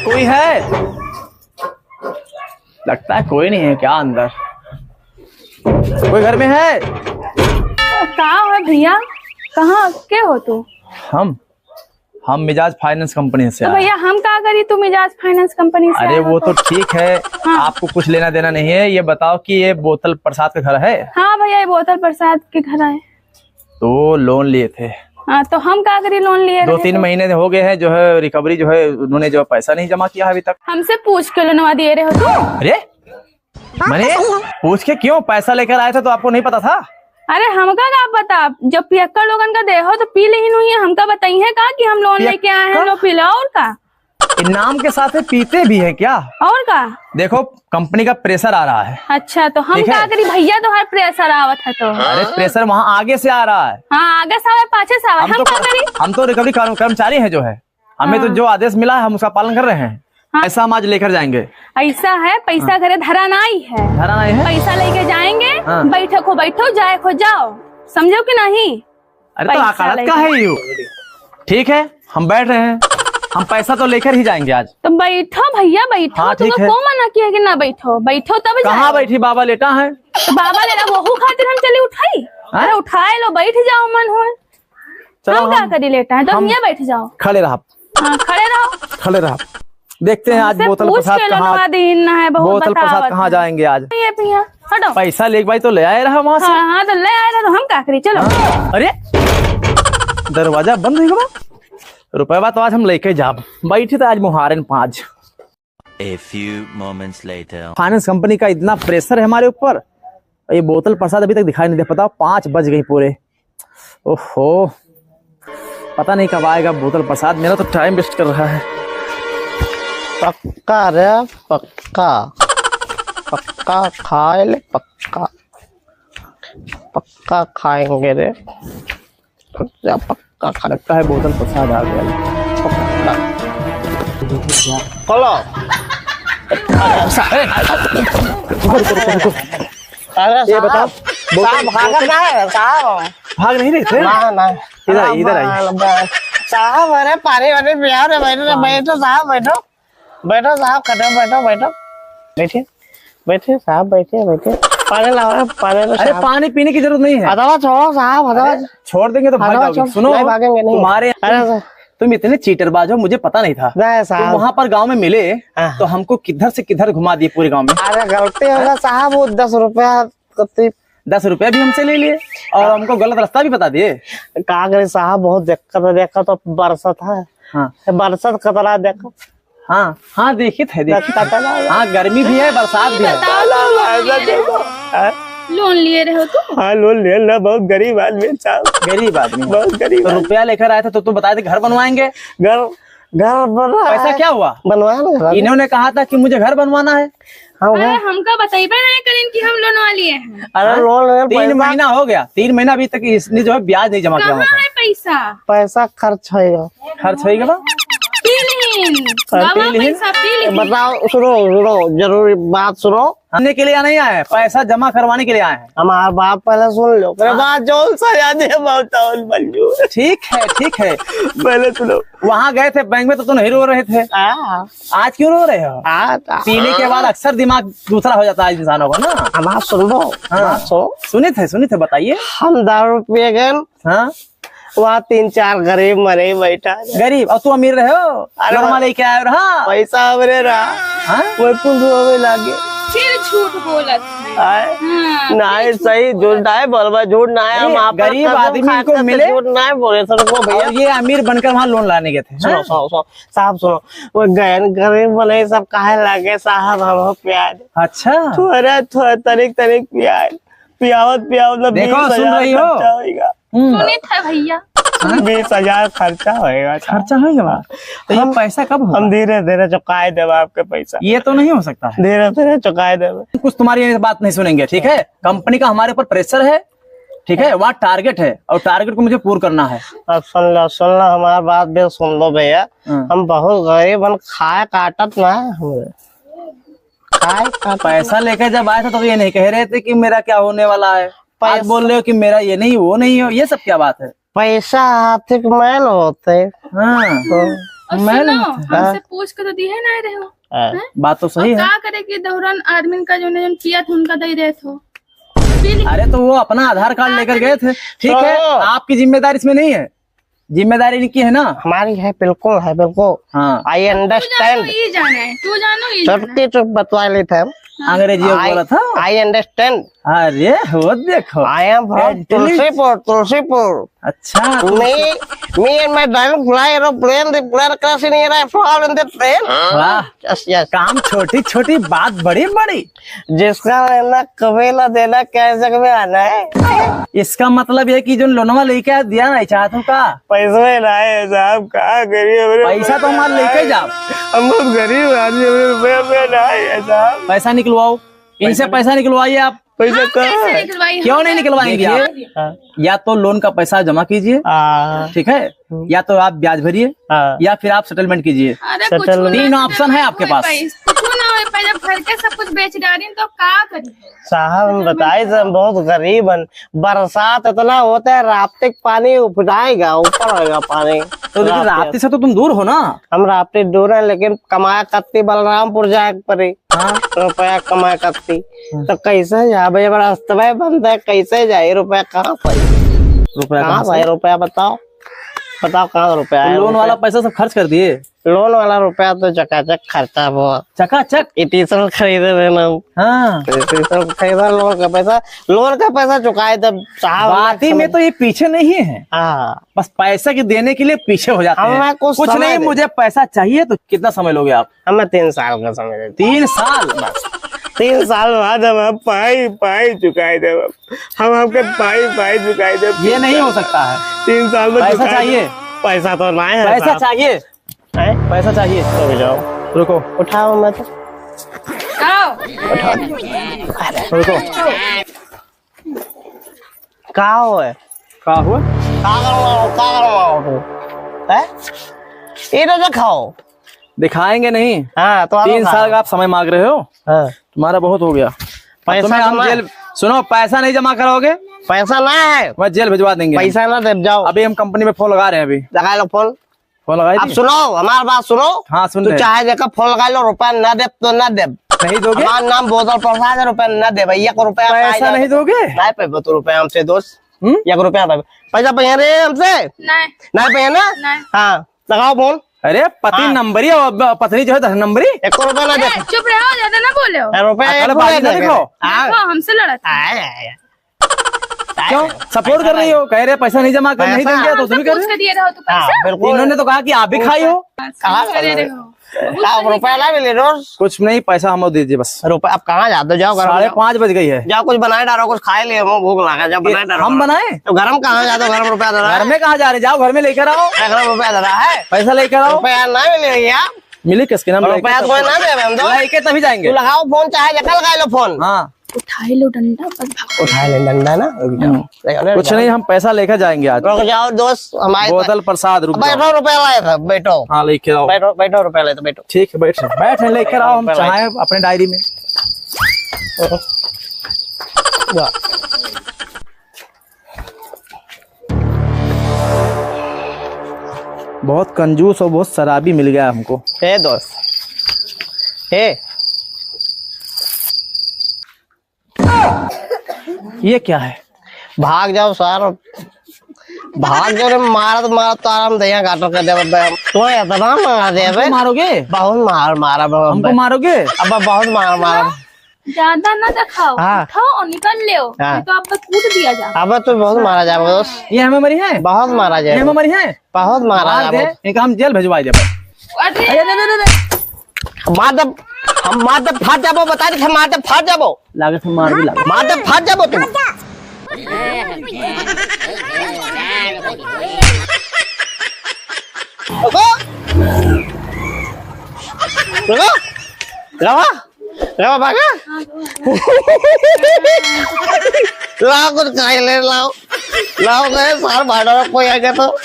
कोई है? लगता है कोई नहीं है क्या अंदर। कोई घर में है? कहाँ है भैया? कहाँ के हो तू? हम मिजाज फाइनेंस कंपनी से तो आए। भैया हम क्या करी, तू मिजाज फाइनेंस कंपनी से अरे आए वो हो तो ठीक है। हाँ। आपको कुछ लेना देना नहीं है। ये बताओ कि ये बोतल प्रसाद का घर है? हाँ भैया, ये बोतल प्रसाद के घर आए। तो लोन लिए थे। हाँ, तो हम क्या करी, लोन लिए रहे 2-3 तो। महीने हो गए हैं जो है रिकवरी जो है उन्होंने जो पैसा नहीं जमा किया है अभी तक। हमसे पूछ के लोनवा दिए रहे हो तू? अरे मैंने पूछ के क्यों? पैसा लेकर आए थे तो आपको नहीं पता था? अरे हमका क्या पता, जब पियक्कर लोगन का दे हो तो पी लेही नहीं है। हमका बताइए का कि हम लोन लेके आए हैं, लो पी लो। और का इनाम के साथ में पीते भी है क्या? और का? देखो कंपनी का प्रेशर आ रहा है। अच्छा, तो हम ठीक है। क्या करी भैया, तो हर प्रेशर आवत है तो। अरे प्रेशर वहाँ आगे से आ रहा है। हाँ, आगे से आवे पाछे से आवे, हम क्या करी? हम तो रिकवरी कर्मचारी हैं जो है। हमें तो जो आदेश मिला है हम उसका पालन कर रहे हैं। हाँ। ऐसा हम आज लेकर जाएंगे। ऐसा है, पैसा घरे धरा नहीं है। धरा नहीं है? पैसा लेके जाएंगे। हाँ। बैठे को बैठो, जाए को जाओ, समझो कि नहीं? अरे तो पैसा अकालत का है यू। ठीक है हम बैठ रहे हैं। हम पैसा तो लेकर ही जाएंगे आज। तो बैठो भैया, बैठो। हाँ, ठीक तुमको है। कौन मना किया कि ना बैठो? बैठो तब कहाँ जाओ। बैठी? बाबा लेटा है। तो बाबा ले रहा, वहू खातिर हम चली उठाई। हाँ? अरे उठाए लो, बैठ जाओ मन हो। चलो हम क्या करी, लेटा है तो हम यहाँ बैठ जाओ। खड़े रहा। हाँ, खड़े रहो। खड़े रहा। देखते हैं आज हमसे बोतल पूछ प्रसाद के कहाँ लोनवा दीना है, बहुत बोतल प्रसाद बतावत कहाँ है। जाएंगे आज? ये भैया हटो। पैसा ले भाई तो ले आए रहा वहाँ से। हाँ हाँ, तो ले आए थे तो हम क्या करी, चलो। अरे दरवाजा बंद है क्या? रुपया तो आज हम लेके जाब। बैठे तो आज मुहारन 5। A few moments later. Finance company का इतना प्रेशर है हमारे ऊपर। ये बोतल प्रसाद अभी तक दिखाई नहीं दे। पता 5 बज गई पूरे। ओहो, पता नहीं कब आएगा बोतल प्रसाद। मेरा तो टाइम वेस्ट कर रहा है। पक्का रे, पक्का पक्का खाए ले, पक्का पक्का खाएंगे रे, पक्का खा। लगता है बोतल प्रसाद आ गया। खोलो। ये बताओ, साहब भागना है साहब? भाग नहीं रहे थे? ना इधर आइए। साहब, अरे पानी वानी पिया रे। बैठो बैठो साहब, बैठो बैठो साहब, खड़े बैठो बैठो। बैठिए बैठिए साहब, बैठिए बैठिए। पानी लाओ, पानी लो। अरे पानी पीने की जरूरत नहीं है। हटाओ, छोड़ो साहब, हटाओ। छोड़ देंगे तो भाग जाओगे। सुनो, नहीं भागेंगे, नहीं। तुम्हारे अरे तुम इतने चीटरबाज हो, मुझे पता नहीं था। नहीं तुम साहब, वहाँ पर गांव में मिले हाँ। तो हमको किधर से किधर घुमा दिए पूरे गांव में। अरे गलती होगा साहब, वो 10 रुपया 10 रुपया भी हमसे ले लिए और हमको गलत रास्ता भी बता दिए। कहा करे साहब, बहुत दिक्कत है। देखा तो बरसत है। हाँ बरसत कतरा देखो। हाँ हाँ, देखिए थे देखिए। कतरा हाँ, गर्मी भी है, बरसात भी है। लोन लिए रहे हो तू? हाँ, लोन ले लो। बहुत गरीब आदमी साहब, गरीब आदमी। बहुत गरीब। तो रुपया लेकर आए थे तो तुम बताए थे घर बनवाएंगे। घर घर बन रहा पैसा है। क्या हुआ? बनवाना है। इन्होंने कहा था कि मुझे घर बनवाना है। हाँ, अरे हमका बताइए नहीं करें कि हम लोन वाली हैं। अरे लोन 3 महीना हो गया। 3 महीना अभी तक इसने जो है ब्याज नहीं जमा किया कहाँ हुआ है पैसा? पैसा खर्च होगा। खर्च होगा बा? पी लीन बाबा, पैसा पी लीन। बताओ, सुनो सुनो, जरूरी बात सुनो। आने के लिए नहीं आए हैं, पैसा जमा करवाने के लिए आए हैं। हमारा बाप पहले सुन लो, मेरे बात जोल सजा दे, बहुत मंजूर। ठीक है ठीक है। पहले सुनो। वहाँ गए थे बैंक में तो तुम नहीं रो रहे थे। आज क्यों रो रहे हो? पीने के बाद अक्सर दिमाग दूसरा हो जाता है इंसानों को ना। हमारा सुन लो। हाँ। सुने थे बताइए। हम दारू पिए गए। हाँ, वहाँ 3-4 गरीब मरे बैठा। गरीब और तू अमीर रहे हो? लड़मा लेके आए रहा पैसा हमरे रहा। हाँ? वो पुल लागे। फिर झूठ बोलत है। नहीं, सही झूठ ना है, बोलबा झूठ ना है। हम आप गरीब आदमी को मिले, झूठ ना है बोले सर को भैया। और ये अमीर बनकर वहाँ लोन लाने गए थे। सुनो सुनो साहब, सुनो। वो गैन गरीब बने सब काहे लगे साहब, हम प्यार। अच्छा, थोड़ा तनिक प्यार पियावत देखो, सुन रही हो? सुने थे भैया, 20,000 खर्चा होएगा। खर्चा होगा। तो ये पैसा कब होगा? हम धीरे धीरे चुकाए देवे आपके पैसा। ये तो नहीं हो सकता है। धीरे धीरे चुकाए देवे। कुछ तुम्हारी ये बात नहीं सुनेंगे, ठीक है? कंपनी का हमारे ऊपर प्रेशर है, ठीक है? वहाँ टारगेट है और टारगेट को मुझे पूरा करना है। अब सुन लो हमारी बात भी सुन लो भैया। हम बहुत गरीब, हम खाए काटत ना है। पैसा लेकर जब आए थे तो ये नहीं कह रहे थे कि मेरा क्या होने वाला है। आज बोल रहे हो कि मेरा ये नहीं वो नहीं हो। ये सब क्या बात है? पैसा आर्थिक मैन होते। हाँ, और मैं सुनो, नहीं- हमसे पूछ के तो दिए ना रहे हो। हाँ। बात तो सही है। क्या करे कि दौरान आदमी का जो ने पिया था उनका दे रहे थे। पी ली। अरे तो वो अपना आधार कार्ड लेकर गए थे, ठीक है, तो- आपकी जिम्मेदारी इसमें नहीं है, जिम्मेदारी इनकी है ना। हमारी है, बिल्कुल है, बिल्कुल। हाँ, आई तू जानो अंडरस्टैंड। ये जाना है, तू जानो ये जाना है। चुटकी चुप बतवा लेते हम। अंग्रेजी में बोला था। I understand. अरे वो देखो, I am from Tulsipur, Tulsipur. अच्छा Me and my driver fly aeroplane. The plane crashing here. I fall in the train. वाह, Yes, yes. काम छोटी छोटी बात बड़ी बड़ी। जिसका लेना कबीला देना कैसे में आना है। इसका मतलब ये कि जो लोनवा लेके दिया नहीं चाहता का पैसे लाए साहब, कहाँ गरीब। पैसा तो हमारे लेके जाओ, हम बहुत गरीब आदमी, रुपये लाए साहब। पैसा निकलवाओ, इनसे पैसा निकलवाइए आप। पैसा हाँ, कहाँ कैसे है? निकलवाई हम? क्यों नहीं निकलवाएंगे आप? हाँ, या तो लोन का पैसा जमा कीजिए, ठीक है, या तो आप ब्याज भरिए, हाँ। या फिर आप सेटलमेंट कीजिए। अरे Settle- कुछ ना तीन हो, ऑप्शन है आपके पास। कुछ ना हो पहले भर के सब कुछ बेच डाली तो क्या करी। साहब हम बताए थे, हम बहुत गरीब हैं। बरसात इतना होता है, रात तक पानी उपजाएगा, ऊपर होगा पानी। तो लेकिन रात्रि से तो तुम दूर हो ना। हम राप्ती दूर है, लेकिन कमाया कत्ती बलरामपुर जाए पड़ी। हाँ, रुपया कमाया कत्ती तो कैसे जा भाई, रास्ते बंद है, कैसे जाए? रुपया कहाँ पाई? रुपया कहाँ कहाँ पाई रुपया? बताओ बताओ, कहाँ रुपया है? लोन वाला पैसा सब खर्च कर दिए, लोन वाला रुपया तो चकाचक खर्चा बहुत। चकाचक। इतनी सब खरीदे देना, हाँ, सब खरीदा। लोन का पैसा चुकाए तब साहब। बाती में तो ये पीछे नहीं है, हाँ, बस पैसे के देने के लिए पीछे हो जाते हमें हैं। कुछ कुछ समय नहीं, दे। मुझे पैसा चाहिए। तो कितना समय लोगे आप? हमें 3 साल का समय देते। 3 साल बस। 3 साल बाद हम पाई चुकाए थे। हम आपके पाई चुकाए थे। ये नहीं हो सकता है, 3 साल में पैसा चुकाए थे। चाहिए, पैसा तो नहीं है पैसा साहब। चाहिए, हैं? पैसा चाहिए। रुक जाओ, रुको उठाओ मत। आओ। रुको, कहा हो है? क्या हुआ? का करवाओ तू? हैं? ये तो खाओ। दिखाएंगे नहीं। हाँ तो 3 साल का आप समय मांग रहे हो, हाँ। तुम्हारा बहुत हो गया। पैसा तुम्हें हम जमा- जेल, सुनो, पैसा नहीं जमा कराओगे, पैसा ना है, मैं जेल भिजवा देंगे। पैसा ना दे जाओ। अभी हम कंपनी में फोन लगा रहे हैं, अभी लगा लो फोन। फोन लगाई अब थी? सुनो, हमारी बात सुनो। हाँ, सुन तू रहे हैं। चाहे देखा फोन लगा लो, रुपया ना दे तो ना दे। नहीं दोगे? हमारा नाम बोतल प्रसाद है, रुपया ना दे भैया को। रुपया पैसा नहीं दोगे? नहीं पे तो रुपया हमसे दोस्त। 1 रुपया पैसा पैसा रे हमसे नहीं नहीं पैसा ना। नहीं। हाँ लगाओ फोन। अरे पति हाँ। नंबरी और पत्नी जो है 10 नंबरी। 1 रुपया ना दे। ए, चुप रहो, ज्यादा ना बोले हो। रुपया अरे 1 बाजी रुपया ना दे। दिखाओ। हाँ। देखो, हमसे लड़ा था। क्यों सपोर्ट कर रही हो? कह रहे पैसा नहीं जमा कर, नहीं पैसा- देंगे तो तुम भी कर पूछ रहे के दिए रहो तो हाँ, पैसा। बिल्कुल। इन्होंने तो कहा कि आप भी खाई हो। कहाँ करे रहे हो। आप रुपया ला मिले रोज। कुछ नहीं, पैसा हम दीजिए बस। रुपया आप कहाँ जाते हो? जाओ घर में जाओ। 5:30 बज गई है। जाओ कुछ बनाए डालो, कुछ खाए लिए, मुंह भूख लगा। जाओ बनाए डालो। हम बनाए? तो घर में कहाँ जाते हो? घर में रुपया दे रहा घर है। में कहाँ जा रहे? जाओ घर में लेकर आओ, घर में रुपया दे रहा है। पैसा लेकर आओ। रुपया ना मिले भैया। मिली किसके नाम? रुपया कोई ना दे हम तो। लेके तभी तू जाएंगे। लगाओ फोन, चाहे जगह लगा लो फोन। हाँ, उठाई लो डंडा बस भागो। उठा ले डंडा ना। कुछ नहीं, हम पैसा लेकर जाएंगे आज। रुक जाओ दोस्त हमारे। बोतल प्रसाद, रुक जाओ। बैठो, रुपया लाए थे, बैठो हाँ, लेके आओ। बैठो बैठो, रुपया लाए थे, बैठो। ठीक है, बैठ बैठ लेकर आओ, हम चाहे अपने डायरी में। जा। बहुत कंजूस और बहुत शराबी मिल गया हमको। हे दोस्त, हे ये क्या है? भाग जाओ सर, भाग जाओ रे। मारा तो आराम दे गाटो कर दे। तो इतना मार दे बे, हमको मारोगे? बहुत मारा हमको मारोगे? अब बहुत मारा। ज्यादा ना दिखाओ, हाँ। उठाओ और निकल ले। हाँ। नहीं तो आपको कूट दिया जा। अब तो बहुत मारा जाएगा दोस्त, ये हमें मरी है? बहुत मारा ये जाएगा, हमें मरी है? बहुत मारा मार दे, जाएगा। एक हम जेल भिजवाई दे। अरे मार दे, हम मार दे फाट जाबो। बता दी मार दे फाट जाबो। लागत हम मार भी लागत। मार दे फाट जाबो तुम। रुको रुको, रवा रवा भागा। लाओ कुछ खाई ले, लाओ लाओ गए सार भाड़ा कोई आ गया तो।